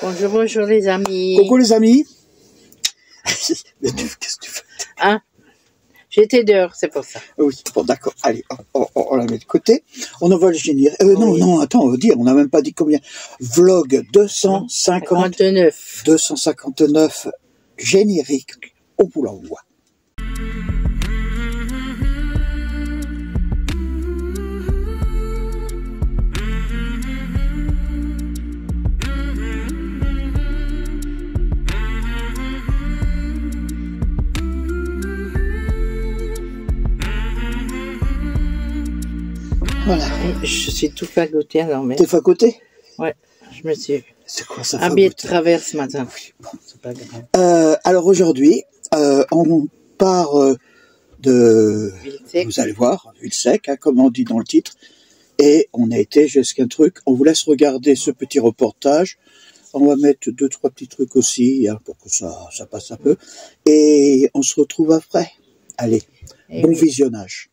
Bonjour, bonjour les amis. Coucou les amis. Qu'est-ce que tu fais? Hein? J'étais dehors, c'est pour ça. Oui, bon d'accord. Allez, on la met de côté. On envoie le générique. Non, Oui. non, attends, on va dire, on n'a même pas dit combien. Vlog 259 générique. On vous l'envoie. Voilà. Je suis tout fagoté alors, mais... T'es fait à côté? Ouais, je me suis C'est quoi ça? habillée de travers ce matin. Bon, c'est pas grave. Alors aujourd'hui, on part de... Villesec. Vous allez voir, Villesec, hein, comme on dit dans le titre. Et on a été jusqu'à un truc. On vous laisse regarder ce petit reportage. On va mettre 2-3 petits trucs aussi, hein, pour que ça passe un peu. Et on se retrouve après. Allez, Et bon oui. visionnage.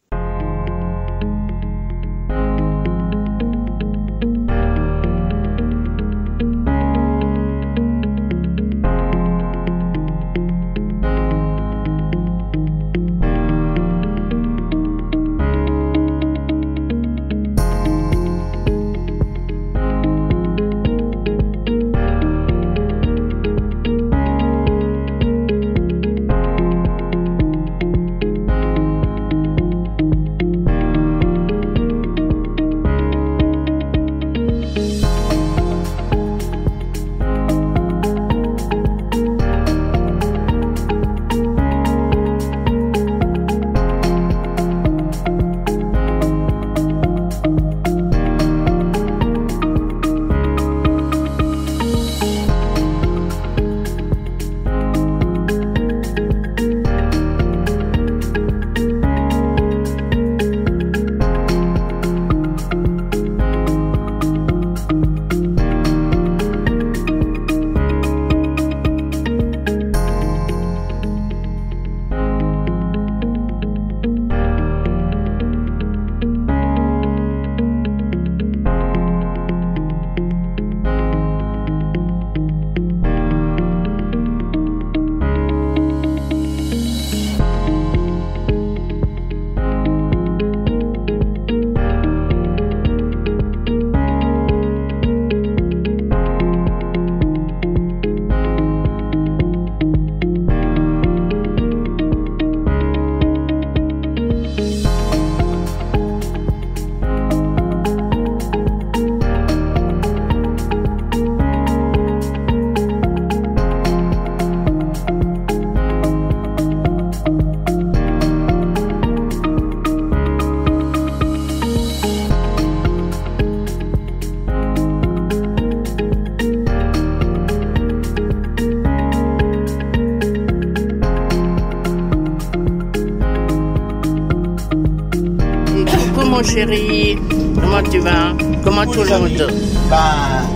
Mon chéri, comment tu vas? Comment tout le monde? Ben,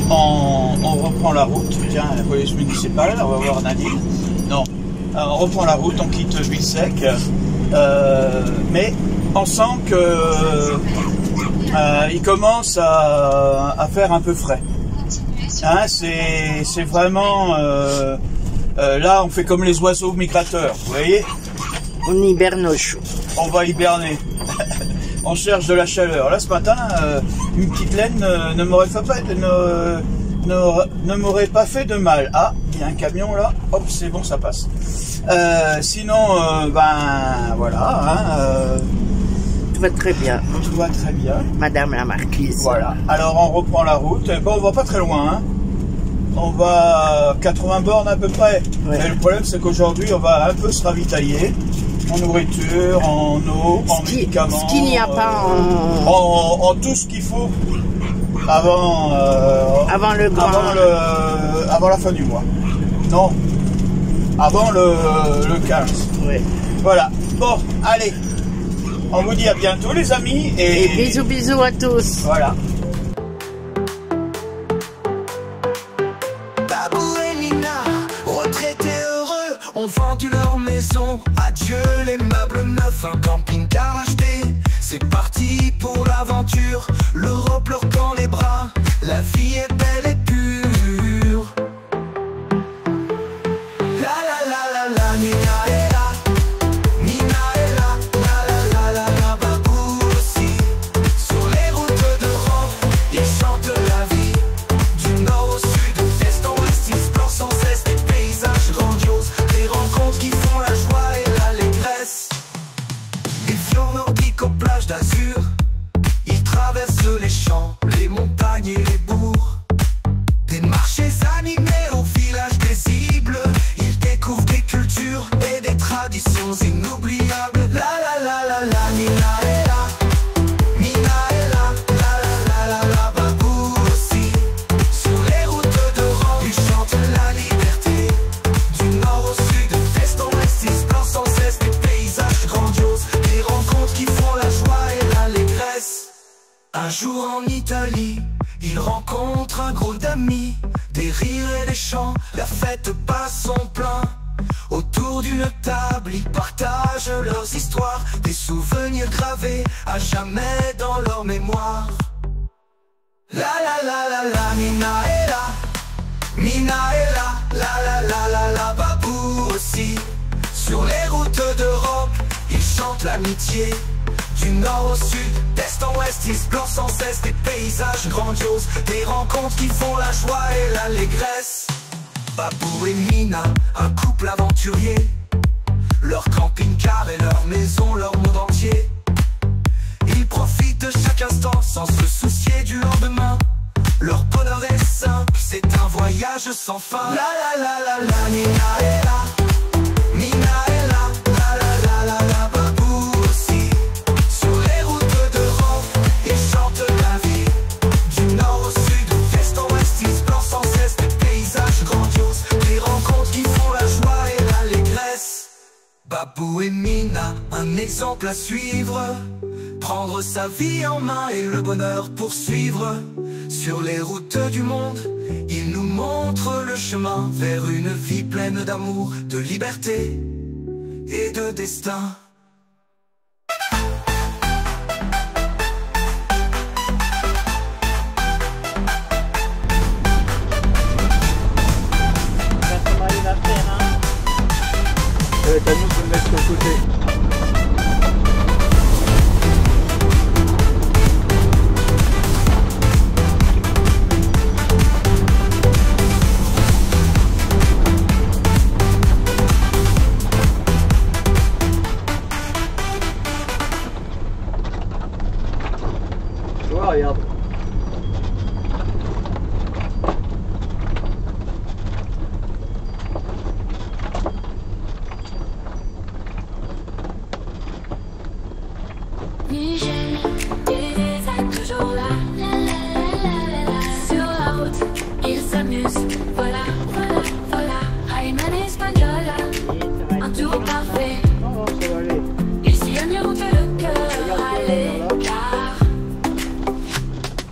on reprend la route. Tiens, la police municipale, on va voir Nadine. Non, on reprend la route, on quitte Villesec. Mais on sent que il commence à faire un peu frais. Hein, c'est vraiment... là, on fait comme les oiseaux migrateurs, vous voyez? On hiberne au chaud. On va hiberner. On cherche de la chaleur. Là, ce matin, une petite laine ne m'aurait pas fait de mal. Ah, il y a un camion là. Hop, c'est bon, ça passe. Sinon, ben voilà. Hein, Tout va très bien. tout va très bien. Madame la marquise. Voilà. Alors, on reprend la route. Bon, on va pas très loin. Hein. On va à 80 bornes à peu près. Ouais. Mais le problème, c'est qu'aujourd'hui, on va un peu se ravitailler. En nourriture, en eau, en médicaments. Ce qu'il n'y a pas en tout ce qu'il faut avant avant la fin du mois. Non, avant le 15. Oui. Voilà. Bon, allez. On vous dit à bientôt les amis. Et bisous bisous à tous. Voilà. Babou et Nina, retraités heureux, ont vendu leur maison. Adieu les meubles neufs, un camping-car acheté. C'est parti pour l'aventure, l'Europe leur tend les bras. La vie est belle et pure. amis, des rires et des chants, la fête passe son plein. Autour d'une table, ils partagent leurs histoires, des souvenirs gravés à jamais dans leur mémoire. La la la la la, Mina est là, Mina est là, la Babou aussi. Sur les routes d'Europe, ils chantent l'amitié. Du nord au sud, d'est en ouest, ils explorent sans cesse des paysages grandioses, des rencontres qui font la joie et l'allégresse. Babou et Mina, un couple aventurier, leur camping-car et leur maison, leur monde entier. Ils profitent de chaque instant sans se soucier du lendemain. Leur bonheur est simple, c'est un voyage sans fin. La la la la la, Mina est là, Mina est là, la Babou aussi. Sur les routes d'Europe, ils chantent la vie. Du nord au sud, d'est en ouest, ils explorent sans cesse des paysages grandioses, des rencontres qui font la joie et l'allégresse. Babou et Mina, un exemple à suivre. Prendre sa vie en main et le bonheur poursuivre. Sur les routes du monde, ils nous montrent le chemin vers une vie pleine d'amour, de liberté et de destin. T'as nous de le mettre sur le côté. Regarde. Michel, il est toujours là, sur la route, il s'amuse, voilà, Ayman espagnol, un tour parfait, il sillonne route le cœur à l'écart.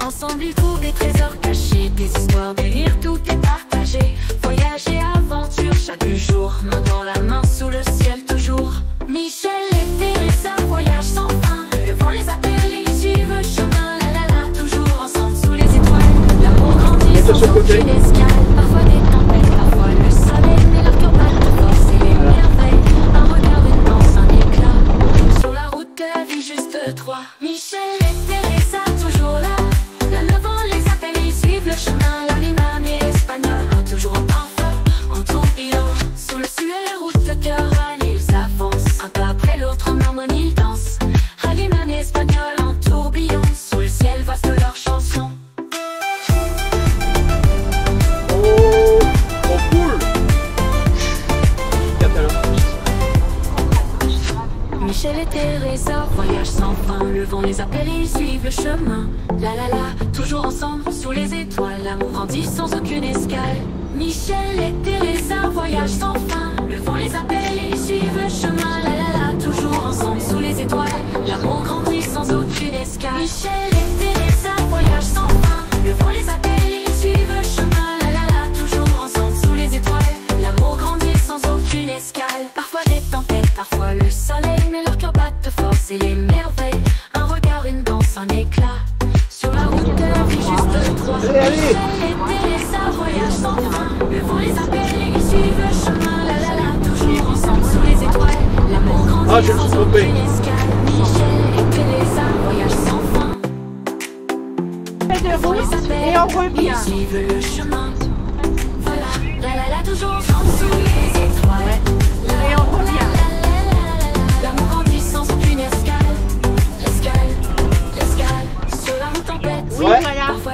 Ensemble ils trouvent des trésors cachés, des histoires, des rires, tout est partagé. Voyage et aventure chaque jour, main dans la main sous le ciel toujours. Michel et Teresa voyagent sans fin, le vent les appelle et ils suivent le chemin. Toujours ensemble sous les étoiles, l'amour grandit sans aucune escale. Parfois des tempêtes, parfois le soleil, mais leur cœur bat de force et les merveilles. Un regard, une danse, un éclat, sur la route de la vie juste trois. Michel et Teresa toujours là, le vent les appelle et ils suivent le chemin. L'animal est espagnol, toujours en parfum, en tourbillon, sous le ciel les routes de cœur. Ils avancent, un pas après l'autre, en harmonie ils dansent. L'animal espagnol en tourbillon, sous le ciel vaste leur chanson. Oh, trop cool. Michel et Teresa voyagent sans fin, le vent les appelle et ils suivent le chemin. Toujours ensemble sous les étoiles, l'amour grandit sans aucune escale. Michel et Teresa voyagent sans fin, le vent les appelle et ils suivent le chemin. Toujours ensemble sous les étoiles, l'amour grandit sans aucune escale. Michel et Teresa voyagent sans fin, le vent les appelle et ils suivent le chemin. Toujours ensemble sous les étoiles, l'amour grandit sans aucune escale. Parfois des tempêtes, parfois le soleil, mais leur cœur bat de force et les merveilles. Un regard, une danse, un éclat, sur la route de la vie juste trois. Michel et Teresa voyagent sans fin, le vent les appelle et ils suivent le chemin. Toujours ensemble sous les étoiles, l'amour grandit sans aucune escale. Michel et Teresa voyagent sans fin, le vent les appelle et on revient. ils suivent le chemin. Voilà, toujours ensemble sous les étoiles. Et on revient. L'amour grandit sans aucune escale. L'escale, sur la route tempête. Ouais, Parfois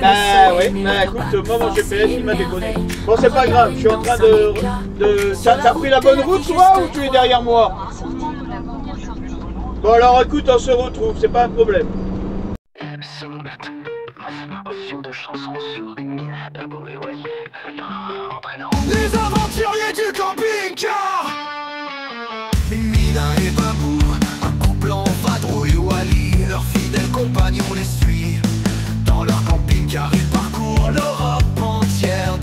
oui, bah écoute, moi mon GPS il m'a déconné. Bon, c'est pas grave, je suis en train de... T'as pris la bonne route toi ou tu es derrière moi? Bon alors écoute, on se retrouve, c'est pas un problème. Les aventuriers du camping-car. Mina et Babou, un couple en vadrouille ou Ali, leurs fidèles compagnons les suivent. Dans leur camping-car, ils parcourent l'Europe entière.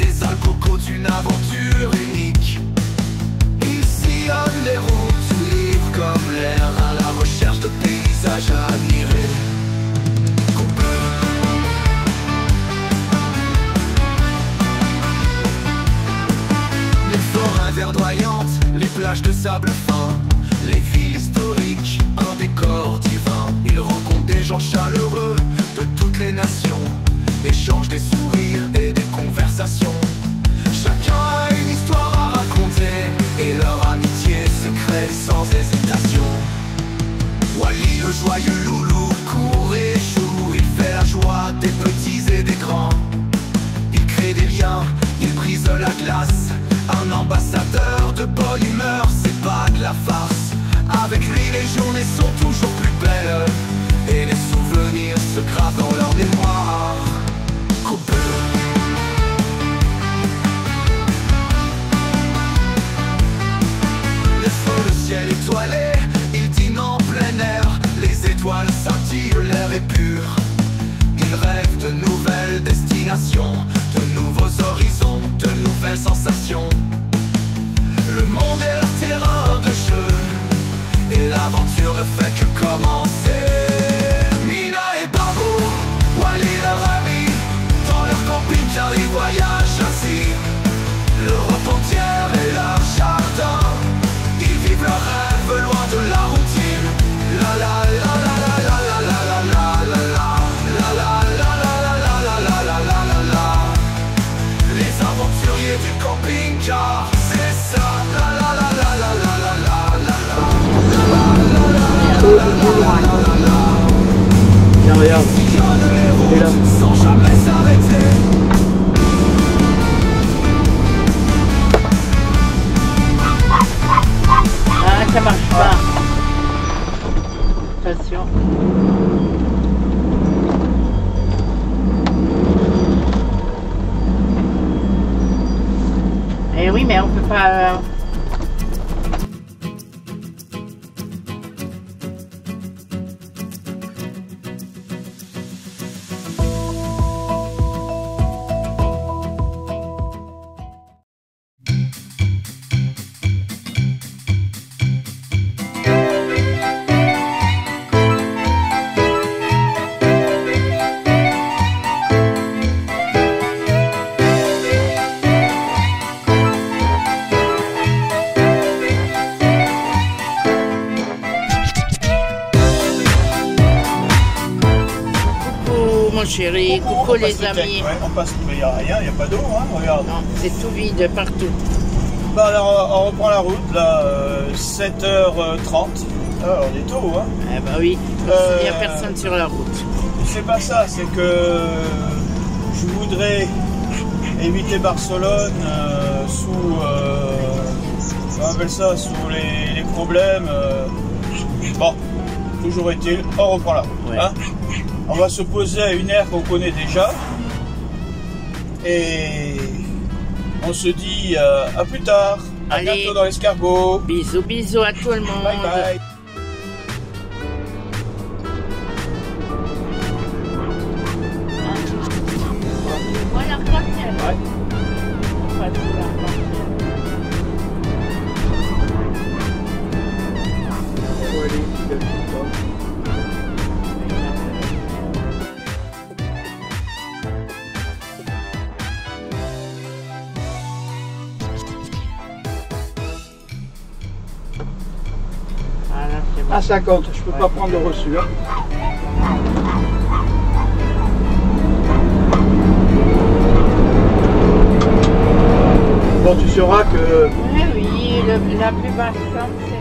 verdoyantes, les plages de sable fin, les villes historiques, un décor divin. Il rencontre des gens chaleureux de toutes les nations, échange des sourires et des conversations. Chacun a une histoire à raconter et leur amitié se crée sans hésitation. Wally le joyeux loulou court et joue, il fait la joie des petits et des grands. Il crée des liens, il brise la glace, un ambassadeur de bonne humeur, c'est pas de la farce. Avec lui les journées sont toujours plus belles et les souvenirs se gravent dans leur mémoire. Coupeux. Le feu, le ciel étoilé, il dîne en plein air, les étoiles scintillent, l'air est pur. Il rêve de nouvelles destinations, de nouveaux horizons, de nouvelles sensations. Le monde est leur terrain de jeu et l'aventure ne fait que commencer. Mina et Babou, Wally leur ami, dans leur camping-car ils voyagent ainsi. L'Europe entière et leur jardin, ils vivent leur rêve loin de la routine. La la la la la la la la la la la la la la la la la. Les aventuriers du camping-car, c'est ça. La la la la la la la la la. Tiens, regarde. Il est là. Sans jamais s'arrêter. Ah, ça marche pas. Attention. Eh oui, mais on peut pas... Mon chéri, coucou les amis. Ouais, on passe, il n'y a rien, il n'y a pas d'eau, hein, regarde. Non, c'est tout vide partout. Bah alors on reprend la route, là, 7h30. Ah, on est tôt, hein. Eh bah oui, il n'y a personne sur la route. C'est pas ça, c'est que je voudrais éviter Barcelone sous, on appelle ça, sous les problèmes. Bon, toujours est-il, on reprend la route. Ouais. Hein. On va se poser à une aire qu'on connaît déjà. Et on se dit à plus tard. À Allez. bientôt dans l'escargot. Bisous, bisous à tout le monde. Bye bye. Voilà, l'arc-en-ciel. Ouais. Pas tout l'arc-en-ciel. Voilà, c'est bon. À 50, je peux pas prendre le reçu. Hein. Bon, tu sauras que... Oui, la plus basse somme, c'est...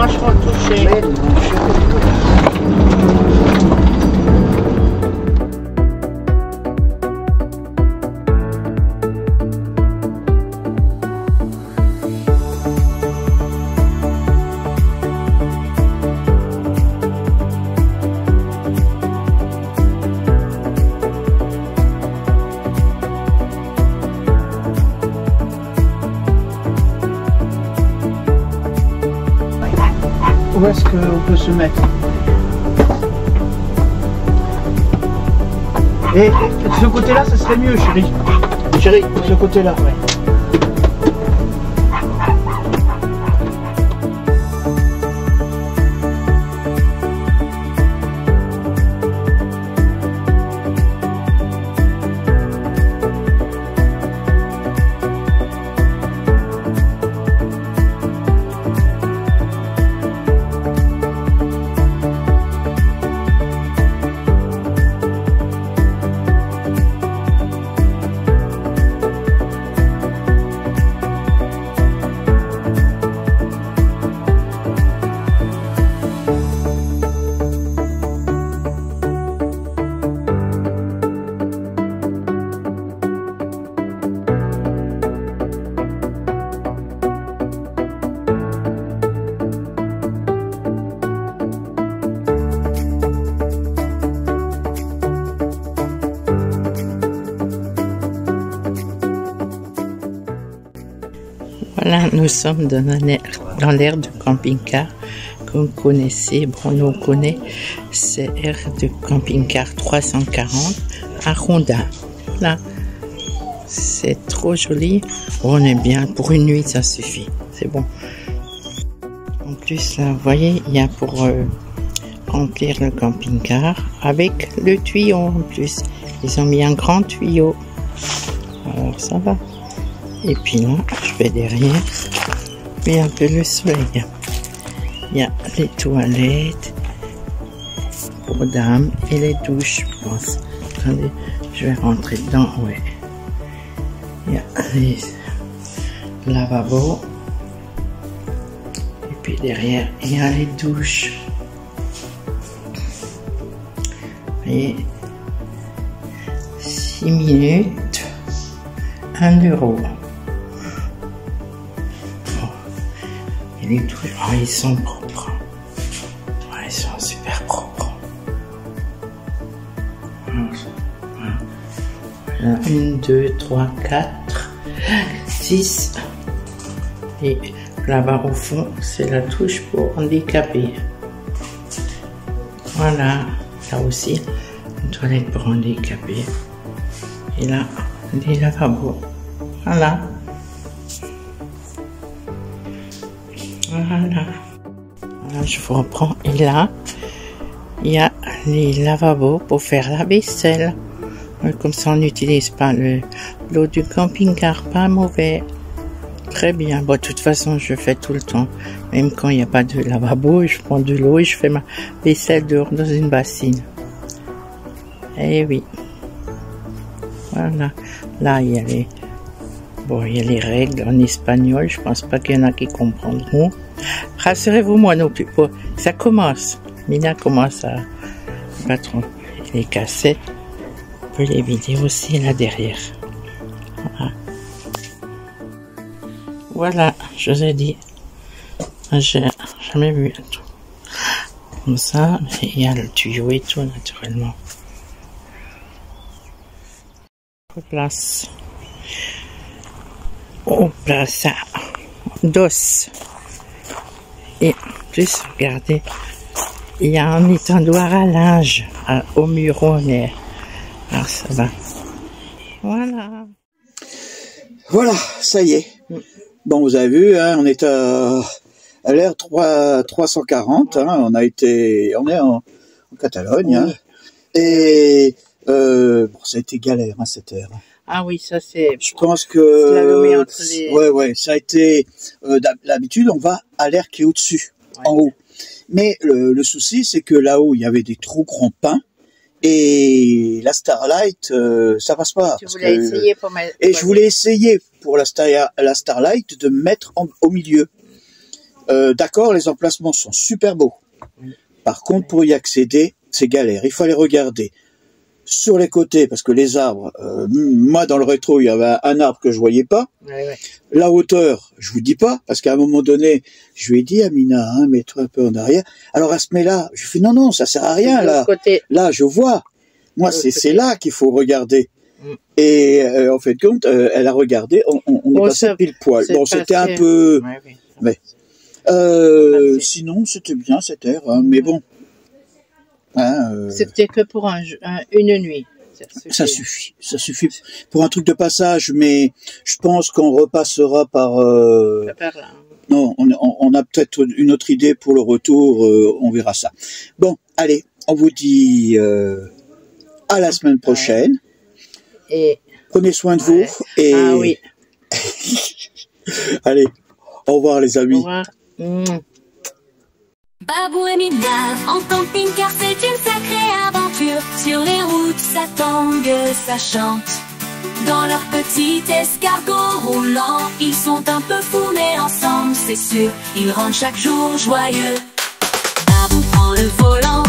franchement touché. Où est-ce qu'on peut se mettre? Et de ce côté-là, ça serait mieux, chérie. Chérie, de ce côté-là, ouais. Voilà, nous sommes dans l'aire de camping-car que vous connaissez. Bruno connaît, c'est l'aire de camping-car 340 à Rondin. Là, c'est trop joli. On est bien, pour une nuit, ça suffit. C'est bon. En plus, là, vous voyez, il y a pour remplir le camping-car avec le tuyau en plus. Ils ont mis un grand tuyau. Alors, ça va. Et puis là, je vais derrière, puis un peu le soleil. Il y a les toilettes pour dames et les douches, je pense. Attendez, je vais rentrer dedans, ouais. Il y a les lavabos. Et puis derrière, il y a les douches. Vous voyez, 6 minutes, 1 €. Et les douches, oh, ils sont propres. Ouais, ils sont super propres. Voilà, 1, 2, 3, 4, 6. Et là-bas au fond, c'est la douche pour handicapés. Voilà, là aussi, une toilette pour handicapés. Et là, des lavabos. Voilà. Voilà. Voilà, je vous reprends. Et là, il y a les lavabos pour faire la vaisselle. Comme ça, on n'utilise pas l'eau du camping-car. Pas mauvais. Très bien. Bon, de toute façon, je fais tout le temps. Même quand il n'y a pas de lavabo, je prends de l'eau et je fais ma vaisselle dehors dans une bassine. Eh oui. Voilà. Là, il y a les... Bon, il y a les règles en espagnol. Je pense pas qu'il y en a qui comprendront. Rassurez-vous, moi non plus. Bon, ça commence. Mina commence à... Pas trop. Les cassettes. On peut les vider aussi là derrière. Voilà. Voilà, je vous ai dit. J'ai jamais vu un tout. Comme ça, il y a le tuyau et tout, naturellement. Place. On place ça d'os. Et en plus, regardez, il y a un étendoir à linge au muronnet. Alors ça va. Voilà. Voilà, ça y est. Bon, vous avez vu, hein, on est à l'ère 340. Hein, on est en Catalogne. Hein, et bon, ça a été galère, hein, cette ère. Ah oui, ça c'est... Je pense que... Ouais, ça a été... D'habitude, on va à l'air qui est au-dessus, en haut. Mais le souci, c'est que là-haut, il y avait des trop grands pins. Et la Starlight, ça passe pas. Tu voulais essayer pour Et je voulais essayer pour la Starlight de me mettre au milieu. D'accord, les emplacements sont super beaux. Par contre, pour y accéder, c'est galère. Il faut aller regarder sur les côtés, parce que les arbres, moi dans le rétro, il y avait un arbre que je voyais pas. Ouais. La hauteur, je vous dis pas, parce qu'à un moment donné, je lui ai dit, Amina, hein, mets-toi un peu en arrière. Alors elle se met là. Je lui ai dit, non, ça sert à rien, là. Côté. Là, je vois. Moi, c'est là qu'il faut regarder. Et en fait, compte, elle a regardé, on est passé pile poil. Bon, c'était un peu... Ouais. Sinon, c'était bien cette air, hein, mais bon. Hein, C'était que pour une nuit. Ça suffit pour un truc de passage, mais je pense qu'on repassera par... Non, on a peut-être une autre idée pour le retour, on verra ça. Bon, allez, on vous dit à la semaine prochaine. Et prenez soin de vous. Et... Ah oui. Allez, au revoir les amis. Au revoir. Babou et Mina, en camping-car, c'est une sacrée aventure. Sur les routes, ça tangue, ça chante. Dans leur petit escargot roulant, ils sont un peu fous, mais ensemble, c'est sûr, ils rendent chaque jour joyeux. Babou prend le volant.